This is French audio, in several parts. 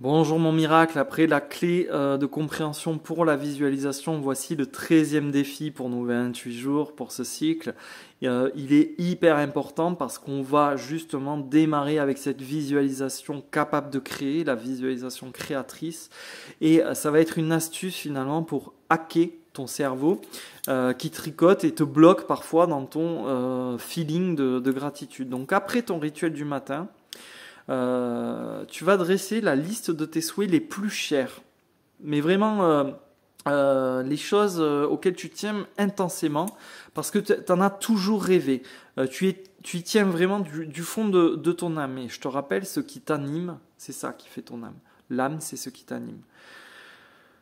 Bonjour mon miracle, après la clé de compréhension pour la visualisation, voici le 13e défi pour nos 28 jours, pour ce cycle. Il est hyper important parce qu'on va justement démarrer avec cette visualisation capable de créer, la visualisation créatrice. Et ça va être une astuce finalement pour hacker ton cerveau qui tricote et te bloque parfois dans ton feeling de gratitude. Donc après ton rituel du matin, tu vas dresser la liste de tes souhaits les plus chers, mais vraiment les choses auxquelles tu tiens intensément, parce que tu en as toujours rêvé. Tu y tiens vraiment du fond de ton âme. Et je te rappelle, ce qui t'anime, c'est ça qui fait ton âme. L'âme, c'est ce qui t'anime.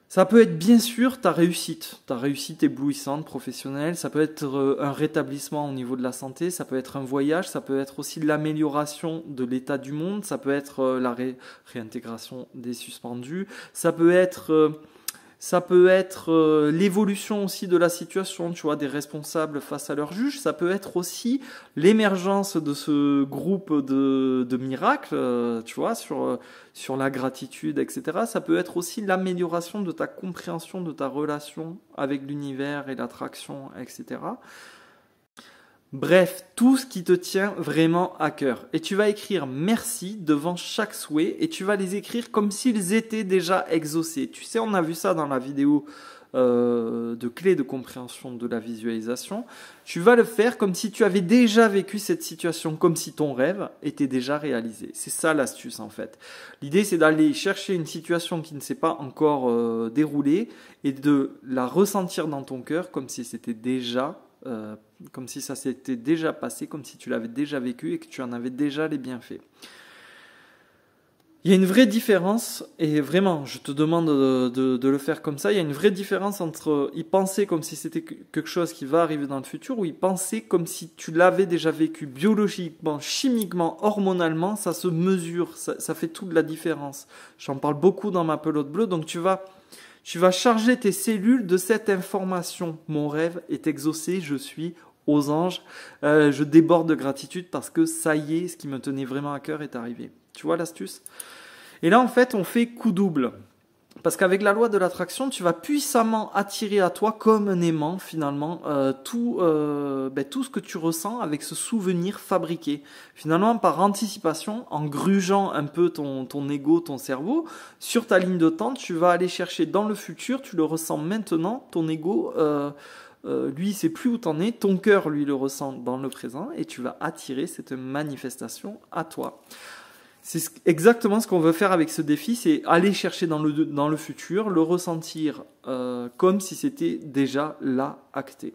Ça peut être bien sûr ta réussite éblouissante, professionnelle, ça peut être un rétablissement au niveau de la santé, ça peut être un voyage, ça peut être aussi l'amélioration de l'état du monde, ça peut être la réintégration des suspendus, ça peut être l'évolution aussi de la situation, tu vois, des responsables face à leurs juges. Ça peut être aussi l'émergence de ce groupe de miracles, tu vois, sur la gratitude, etc. Ça peut être aussi l'amélioration de ta compréhension de ta relation avec l'univers et l'attraction, etc. Bref, tout ce qui te tient vraiment à cœur. Et tu vas écrire merci devant chaque souhait et tu vas les écrire comme s'ils étaient déjà exaucés. Tu sais, on a vu ça dans la vidéo de clés de compréhension de la visualisation. Tu vas le faire comme si tu avais déjà vécu cette situation, comme si ton rêve était déjà réalisé. C'est ça l'astuce en fait. L'idée c'est d'aller chercher une situation qui ne s'est pas encore déroulée et de la ressentir dans ton cœur comme si c'était déjà comme si ça s'était déjà passé, comme si tu l'avais déjà vécu et que tu en avais déjà les bienfaits. Il y a une vraie différence, et vraiment, je te demande de le faire comme ça, il y a une vraie différence entre y penser comme si c'était quelque chose qui va arriver dans le futur, ou y penser comme si tu l'avais déjà vécu biologiquement, chimiquement, hormonalement, ça se mesure, ça fait toute la différence. J'en parle beaucoup dans ma pelote bleue, donc tu vas charger tes cellules de cette information. Mon rêve est exaucé, je suis aux anges, je déborde de gratitude parce que ça y est, ce qui me tenait vraiment à cœur est arrivé. Tu vois l'astuce? Et là, en fait, on fait coup double. Parce qu'avec la loi de l'attraction, tu vas puissamment attirer à toi comme un aimant, finalement, tout ce que tu ressens avec ce souvenir fabriqué. Finalement, par anticipation, en grugeant un peu ton ego, ton cerveau, sur ta ligne de temps, tu vas aller chercher dans le futur, tu le ressens maintenant, ton ego, lui, il sait plus où t'en es, ton cœur, lui, le ressent dans le présent, et tu vas attirer cette manifestation à toi. C'est exactement ce qu'on veut faire avec ce défi, c'est aller chercher dans le futur, le ressentir comme si c'était déjà là, acté.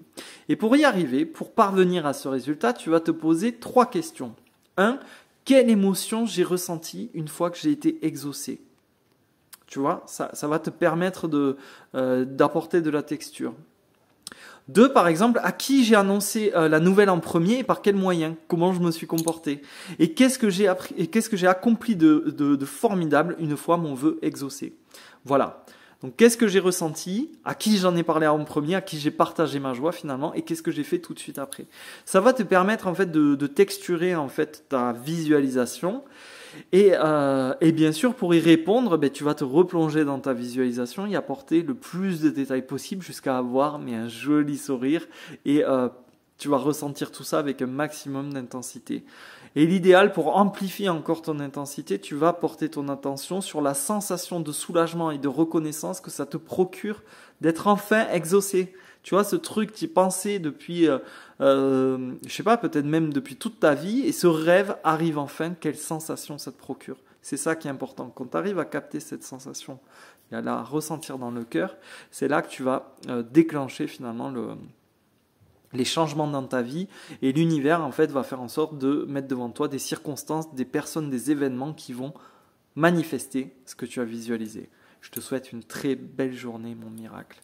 Et pour y arriver, pour parvenir à ce résultat, tu vas te poser 3 questions. 1. Quelle émotion j'ai ressentie une fois que j'ai été exaucé? Tu vois, ça va te permettre d'apporter de la texture. 2, par exemple, à qui j'ai annoncé la nouvelle en premier et par quels moyens? Comment je me suis comporté? Et qu'est-ce que j'ai appris et qu'est-ce que j'ai accompli de formidable une fois mon vœu exaucé? Voilà. Donc, qu'est-ce que j'ai ressenti? À qui j'en ai parlé en premier? À qui j'ai partagé ma joie finalement? Et qu'est-ce que j'ai fait tout de suite après? Ça va te permettre en fait de texturer en fait ta visualisation. Et bien sûr, pour y répondre, tu vas te replonger dans ta visualisation, y apporter le plus de détails possible jusqu'à avoir un joli sourire et tu vas ressentir tout ça avec un maximum d'intensité. Et l'idéal pour amplifier encore ton intensité, tu vas porter ton attention sur la sensation de soulagement et de reconnaissance que ça te procure d'être enfin exaucé. Tu vois, ce truc, tu y pensais depuis, je sais pas, peut-être même depuis toute ta vie, et ce rêve arrive enfin, quelle sensation ça te procure. C'est ça qui est important. Quand tu arrives à capter cette sensation et à la ressentir dans le cœur, c'est là que tu vas déclencher finalement les changements dans ta vie, et l'univers en fait va faire en sorte de mettre devant toi des circonstances, des personnes, des événements qui vont manifester ce que tu as visualisé. Je te souhaite une très belle journée, mon miracle.